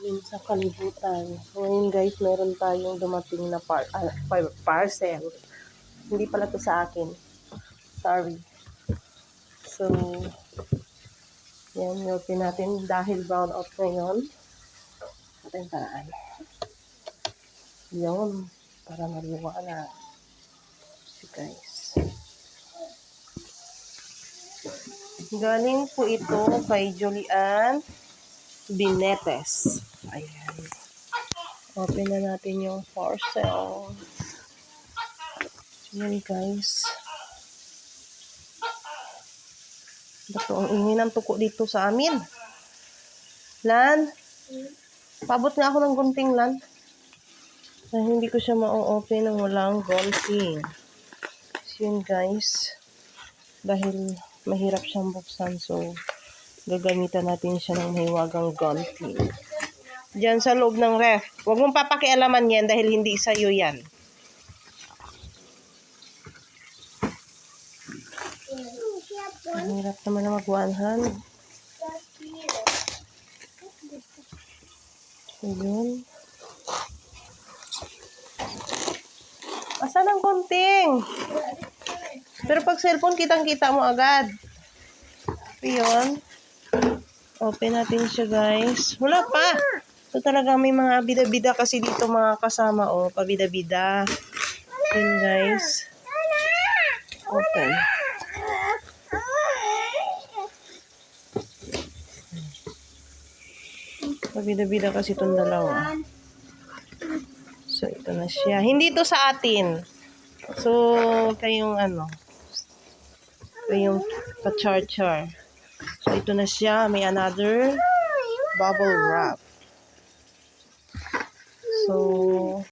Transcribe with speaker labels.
Speaker 1: din sa kalibutan. So, ngayon guys, meron tayong dumating na parcel. Hindi pala to sa akin. Sorry. So, yan, open natin dahil brown out ngayon. Ating paraan. Yun, para maliwanag. So guys. Galing po ito kay Julian Binetes. Ayan. Open na natin yung parcel. Ayan guys. Bato ang ingin ng tuko dito sa amin. Lan? Pabot nga ako ng gunting, Lan. Dahil hindi ko siya ma-open ng walang gunting. So yun guys. Dahil mahirap siyang buksan. So, gagamitan natin siya ng mahiwagang gunting. Diyan sa loob ng ref. Huwag mong papakialaman yan dahil hindi sa'yo yan. Ang hirap naman na mag-one-hand. So, yun. Asan ang gunting? Pero pag cellphone, kitang-kita mo agad. So, yun. Open natin siya, guys. Wala pa. So, talaga may mga bida-bida kasi dito mga kasama. O, pabida-bida. Yun, guys. Open. Pabida-bida kasi itong dalawa. So, ito na siya. Hindi to sa atin. So, kayong kayong pa-char-char. So, ito na siya. May another bubble wrap. So,